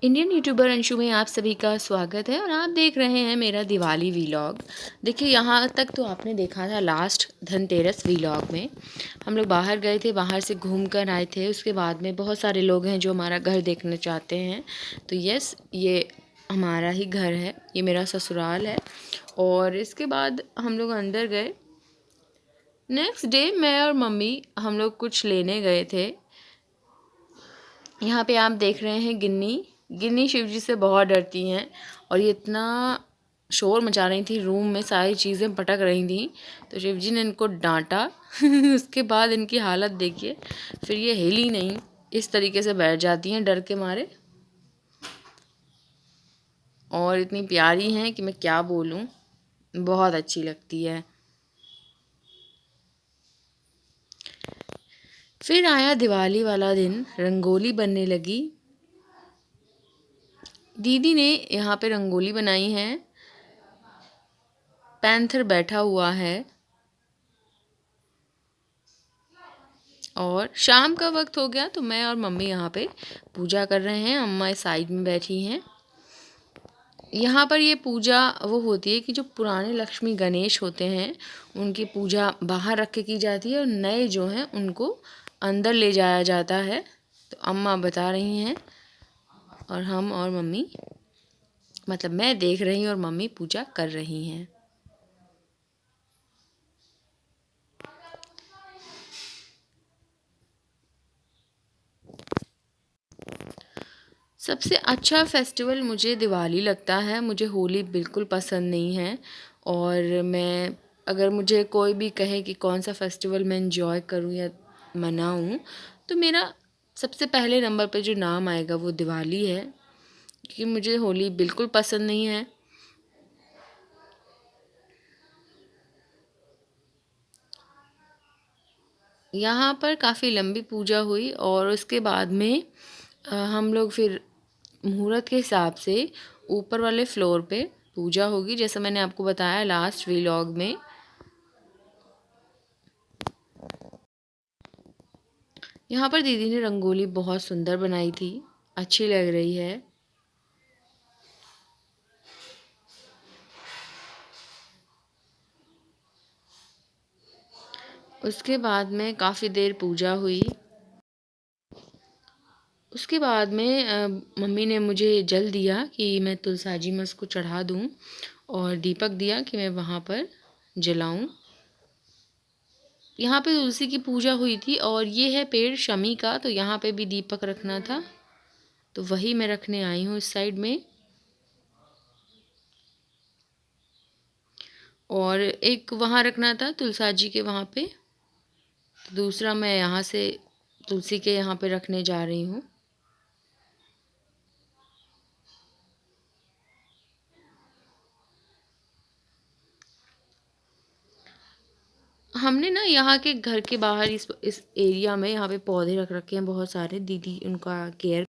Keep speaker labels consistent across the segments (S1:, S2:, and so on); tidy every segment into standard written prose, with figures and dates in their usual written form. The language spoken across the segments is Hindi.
S1: इंडियन यूट्यूबर अंशु में आप सभी का स्वागत है और आप देख रहे हैं मेरा दिवाली वीलॉग। देखिए यहाँ तक तो आपने देखा था लास्ट धनतेरस वीलॉग में हम लोग बाहर गए थे, बाहर से घूम कर आए थे। उसके बाद में बहुत सारे लोग हैं जो हमारा घर देखना चाहते हैं। तो यस, ये हमारा ही घर है, ये मेरा ससुराल है। और इसके बाद हम लोग अंदर गए। नेक्स्ट डे मैं और मम्मी हम लोग कुछ लेने गए थे। यहाँ पे आप देख रहे हैं गिन्नी शिवजी से बहुत डरती हैं और ये इतना शोर मचा रही थी, रूम में सारी चीज़ें पटक रही थी। तो शिवजी ने इनको डांटा उसके बाद इनकी हालत देखिए, फिर ये हिली नहीं, इस तरीके से बैठ जाती हैं डर के मारे। और इतनी प्यारी हैं कि मैं क्या बोलूँ, बहुत अच्छी लगती है। फिर आया दिवाली वाला दिन, रंगोली बनने लगी। दीदी ने यहाँ पे रंगोली बनाई है, पैंथर बैठा हुआ है। और शाम का वक्त हो गया तो मैं और मम्मी यहाँ पे पूजा कर रहे हैं। अम्मा इस साइड में बैठी हैं। यहाँ पर ये पूजा वो होती है कि जो पुराने लक्ष्मी गणेश होते हैं उनकी पूजा बाहर रख के की जाती है और नए जो हैं उनको अंदर ले जाया जाता है। तो अम्मा बता रही हैं और हम और मम्मी, मतलब मैं देख रही हूँ और मम्मी पूजा कर रही हैं। सबसे अच्छा फेस्टिवल मुझे दिवाली लगता है। मुझे होली बिल्कुल पसंद नहीं है। और मैं, अगर मुझे कोई भी कहे कि कौन सा फेस्टिवल मैं एंजॉय करूं या मनाऊं, तो मेरा सबसे पहले नंबर पे जो नाम आएगा वो दिवाली है, क्योंकि मुझे होली बिल्कुल पसंद नहीं है। यहाँ पर काफ़ी लंबी पूजा हुई और उसके बाद में हम लोग फिर मुहूर्त के हिसाब से ऊपर वाले फ्लोर पे पूजा होगी, जैसा मैंने आपको बताया लास्ट व्लॉग में। यहाँ पर दीदी ने रंगोली बहुत सुंदर बनाई थी, अच्छी लग रही है। उसके बाद में काफ़ी देर पूजा हुई। उसके बाद में मम्मी ने मुझे जल दिया कि मैं तुलसाजी में उसको चढ़ा दूँ और दीपक दिया कि मैं वहाँ पर जलाऊँ। यहाँ पे तुलसी की पूजा हुई थी और ये है पेड़ शमी का, तो यहाँ पे भी दीपक रखना था, तो वही मैं रखने आई हूँ इस साइड में। और एक वहाँ रखना था तुलसा जी के वहाँ पे, तो दूसरा मैं यहाँ से तुलसी के यहाँ पे रखने जा रही हूँ। हमने ना यहाँ के घर के बाहर इस एरिया में यहाँ पे पौधे रख रखे हैं बहुत सारे, दीदी उनका केयर।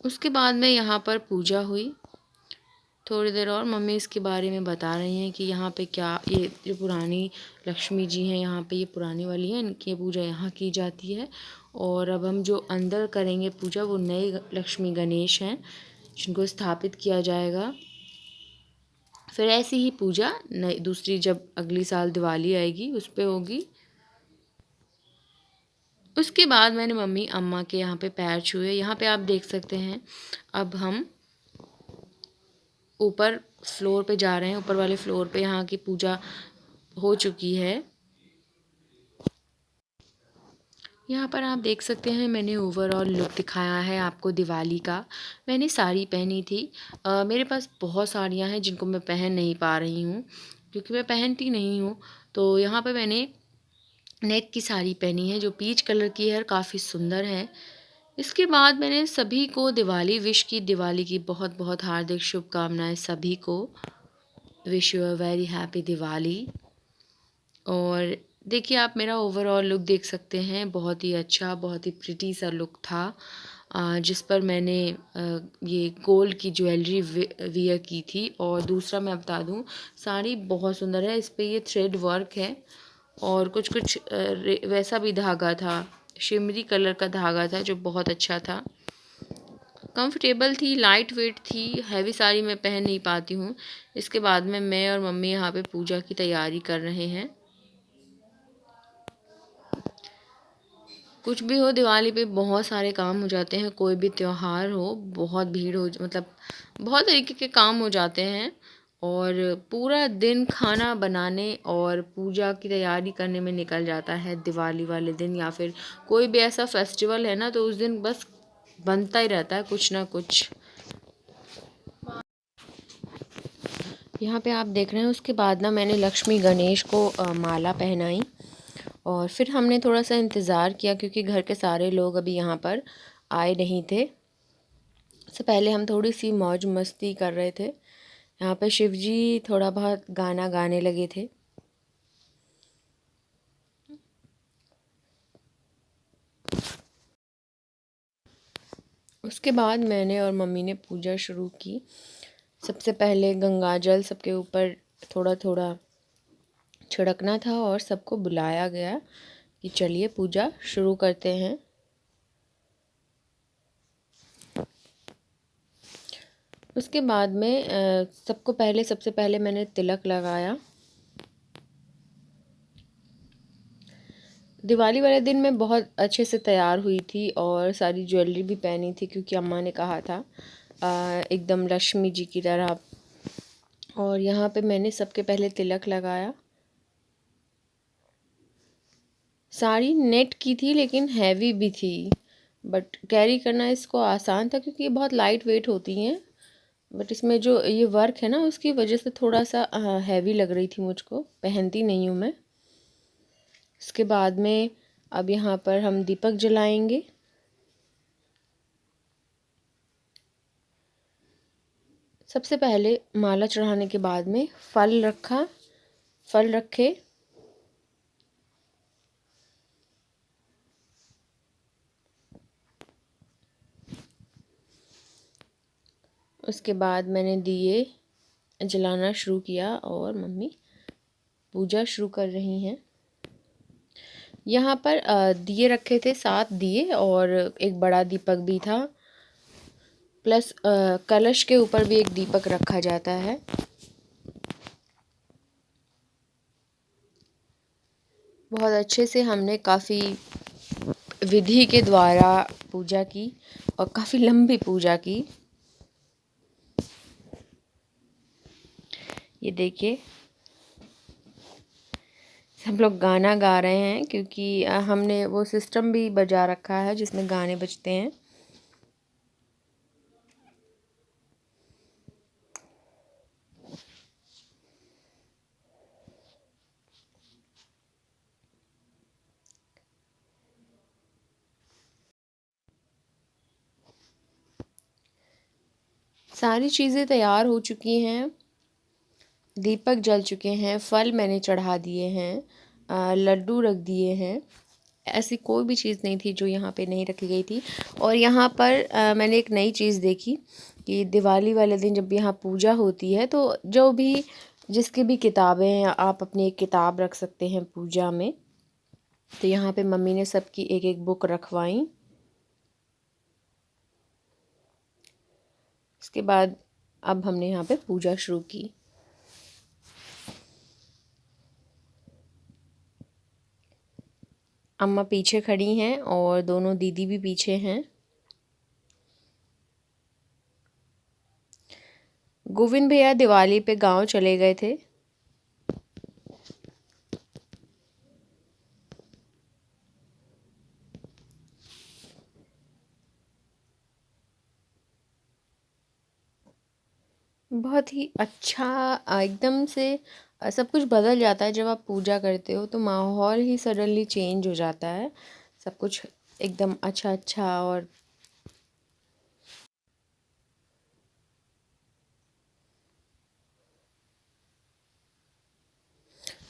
S1: उसके बाद में यहाँ पर पूजा हुई थोड़ी देर और। मम्मी इसके बारे में बता रही हैं कि यहाँ पे क्या, ये जो पुरानी लक्ष्मी जी हैं यहाँ पे, ये पुरानी वाली है, इनकी पूजा यहाँ की जाती है। और अब हम जो अंदर करेंगे पूजा वो नए लक्ष्मी गणेश हैं जिनको स्थापित किया जाएगा। फिर ऐसी ही पूजा नई दूसरी जब अगली साल दिवाली आएगी उस पर होगी। उसके बाद मैंने मम्मी अम्मा के यहाँ पे पैर छुए। यहाँ पे आप देख सकते हैं। अब हम ऊपर फ्लोर पे जा रहे हैं, ऊपर वाले फ्लोर पे यहाँ की पूजा हो चुकी है। यहाँ पर आप देख सकते हैं मैंने ओवरऑल लुक दिखाया है आपको दिवाली का। मैंने साड़ी पहनी थी। मेरे पास बहुत साड़ियाँ हैं जिनको मैं पहन नहीं पा रही हूँ क्योंकि मैं पहनती नहीं हूँ। तो यहाँ पे मैंने नेट की साड़ी पहनी है जो पीच कलर की है और काफ़ी सुंदर है। इसके बाद मैंने सभी को दिवाली विश की। दिवाली की बहुत बहुत हार्दिक शुभकामनाएं सभी को। Wish you a very happy Diwali. और देखिए आप मेरा ओवरऑल लुक देख सकते हैं, बहुत ही अच्छा, बहुत ही प्रिटी सा लुक था जिस पर मैंने ये गोल्ड की ज्वेलरी वियर की थी। और दूसरा मैं बता दूं, साड़ी बहुत सुंदर है, इस पर ये थ्रेड वर्क है और कुछ कुछ वैसा भी धागा था, शिमरी कलर का धागा था जो बहुत अच्छा था। कंफर्टेबल थी, लाइट वेट थी, हैवी साड़ी मैं पहन नहीं पाती हूँ। इसके बाद में मैं और मम्मी यहाँ पे पूजा की तैयारी कर रहे हैं। कुछ भी हो, दिवाली पे बहुत सारे काम हो जाते हैं, कोई भी त्योहार हो बहुत भीड़ हो, मतलब बहुत तरीके के काम हो जाते हैं। और पूरा दिन खाना बनाने और पूजा की तैयारी करने में निकल जाता है दिवाली वाले दिन, या फिर कोई भी ऐसा फेस्टिवल है ना तो उस दिन बस बनता ही रहता है कुछ ना कुछ। यहाँ पे आप देख रहे हैं, उसके बाद ना मैंने लक्ष्मी गणेश को माला पहनाई और फिर हमने थोड़ा सा इंतज़ार किया क्योंकि घर के सारे लोग अभी यहाँ पर आए नहीं थे। इससे पहले हम थोड़ी सी मौज मस्ती कर रहे थे। यहाँ पे शिव जी थोड़ा बहुत गाना गाने लगे थे। उसके बाद मैंने और मम्मी ने पूजा शुरू की। सबसे पहले गंगा जल सबके ऊपर थोड़ा थोड़ा छिड़कना था और सबको बुलाया गया कि चलिए पूजा शुरू करते हैं। उसके बाद में सबसे पहले मैंने तिलक लगाया। दिवाली वाले दिन मैं बहुत अच्छे से तैयार हुई थी और सारी ज्वेलरी भी पहनी थी क्योंकि अम्मा ने कहा था एकदम लक्ष्मी जी की तरह। और यहाँ पे मैंने सबके पहले तिलक लगाया। साड़ी नेट की थी लेकिन हैवी भी थी, बट कैरी करना इसको आसान था क्योंकि ये बहुत लाइट वेट होती हैं। बट इसमें जो ये वर्क है ना उसकी वजह से थोड़ा सा हैवी लग रही थी मुझको, पहनती नहीं हूँ मैं। इसके बाद में अब यहाँ पर हम दीपक जलाएंगे। सबसे पहले माला चढ़ाने के बाद में फल रखे। उसके बाद मैंने दिए जलाना शुरू किया और मम्मी पूजा शुरू कर रही हैं। यहाँ पर दिए रखे थे 7 दिए और एक बड़ा दीपक भी था, प्लस कलश के ऊपर भी एक दीपक रखा जाता है। बहुत अच्छे से हमने काफ़ी विधि के द्वारा पूजा की और काफ़ी लंबी पूजा की। ये देखिए सब लोग गाना गा रहे हैं क्योंकि हमने वो सिस्टम भी बजा रखा है जिसमें गाने बजते हैं। सारी चीज़ें तैयार हो चुकी हैं, दीपक जल चुके हैं, फल मैंने चढ़ा दिए हैं, लड्डू रख दिए हैं। ऐसी कोई भी चीज़ नहीं थी जो यहाँ पे नहीं रखी गई थी। और यहाँ पर मैंने एक नई चीज़ देखी कि दिवाली वाले दिन जब यहाँ पूजा होती है तो जो भी जिसकी भी किताबें हैं आप अपनी एक किताब रख सकते हैं पूजा में। तो यहाँ पे मम्मी ने सबकी एक एक बुक रखवाई। इसके बाद अब हमने यहाँ पे पूजा शुरू की। अम्मा पीछे खड़ी हैं और दोनों दीदी भी पीछे हैं। गोविंद भैया दिवाली पे गांव चले गए थे। बहुत ही अच्छा एकदम से सब कुछ बदल जाता है जब आप पूजा करते हो तो माहौल ही सडनली चेंज हो जाता है। सब कुछ एकदम अच्छा अच्छा। और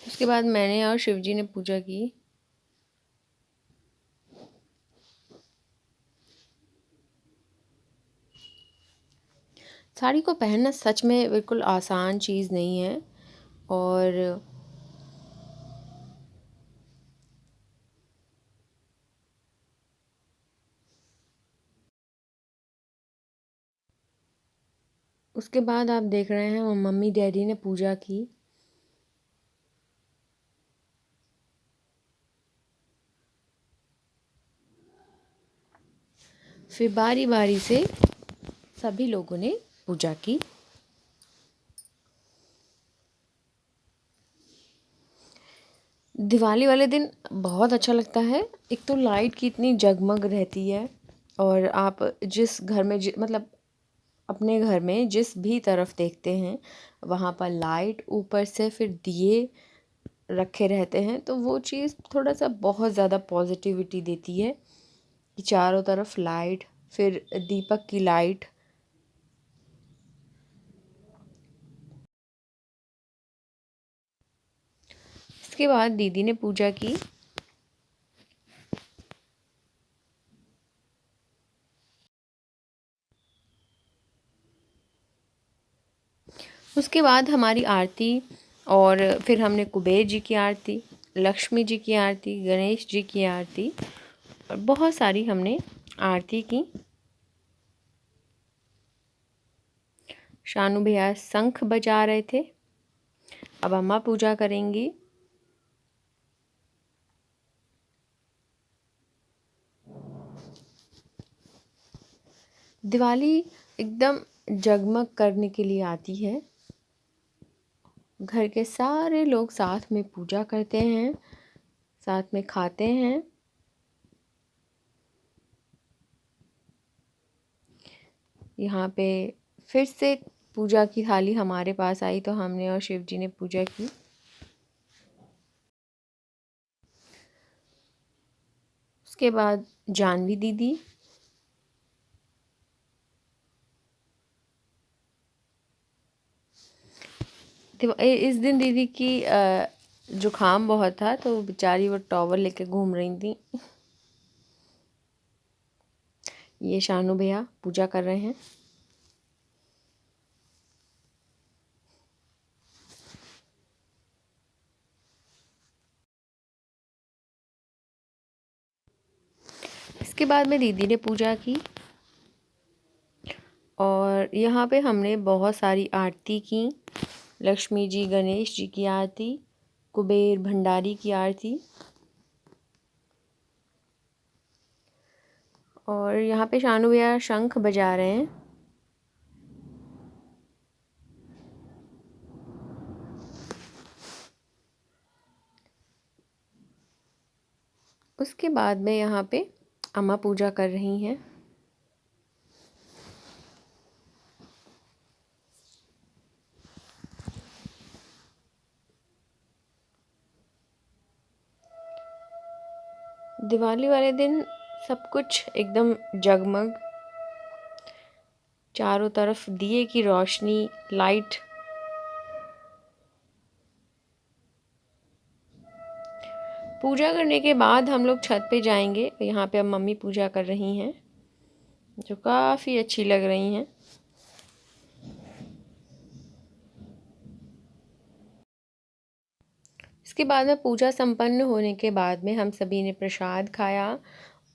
S1: उसके बाद मैंने और शिवजी ने पूजा की। साड़ी को पहनना सच में बिल्कुल आसान चीज़ नहीं है। और उसके बाद आप देख रहे हैं वो मम्मी डैडी ने पूजा की। फिर बारी बारी से सभी लोगों ने पूजा की। दिवाली वाले दिन बहुत अच्छा लगता है। एक तो लाइट की इतनी जगमग रहती है, और आप जिस घर में मतलब अपने घर में जिस भी तरफ देखते हैं वहाँ पर लाइट, ऊपर से फिर दिए रखे रहते हैं, तो वो चीज़ थोड़ा सा बहुत ज़्यादा पॉजिटिविटी देती है कि चारों तरफ लाइट, फिर दीपक की लाइट। इसके बाद दीदी ने पूजा की। उसके बाद हमारी आरती, और फिर हमने कुबेर जी की आरती, लक्ष्मी जी की आरती, गणेश जी की आरती, और बहुत सारी हमने आरती की। शानू भैया शंख बजा रहे थे। अब अम्मा पूजा करेंगी। दिवाली एकदम जगमग करने के लिए आती है। घर के सारे लोग साथ में पूजा करते हैं, साथ में खाते हैं। यहाँ पे फिर से पूजा की थाली हमारे पास आई, तो हमने और शिव जी ने पूजा की। उसके बाद जानवी दीदी, इस दिन दीदी की जुकाम बहुत था, तो बेचारी वो टॉवल लेके घूम रही थी। ये शानू भैया पूजा कर रहे हैं। इसके बाद में दीदी ने पूजा की, और यहाँ पे हमने बहुत सारी आरती की। लक्ष्मी जी गणेश जी की आरती, कुबेर भंडारी की आरती, और यहाँ पे शानू भैया शंख बजा रहे हैं। उसके बाद में यहाँ पे अम्मा पूजा कर रही हैं। दिवाली वाले दिन सब कुछ एकदम जगमग, चारों तरफ दिए की रोशनी, लाइट। पूजा करने के बाद हम लोग छत पे जाएंगे। यहाँ पे अब मम्मी पूजा कर रही हैं, जो काफ़ी अच्छी लग रही हैं। इसके बाद में पूजा संपन्न होने के बाद में हम सभी ने प्रसाद खाया।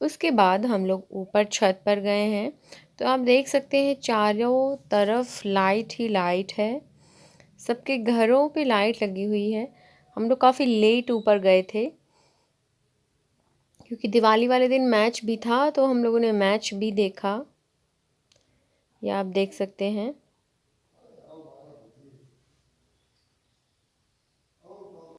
S1: उसके बाद हम लोग ऊपर छत पर गए हैं, तो आप देख सकते हैं चारों तरफ लाइट ही लाइट है। सबके घरों पे लाइट लगी हुई है। हम लोग काफ़ी लेट ऊपर गए थे, क्योंकि दिवाली वाले दिन मैच भी था, तो हम लोगों ने मैच भी देखा। ये आप देख सकते हैं।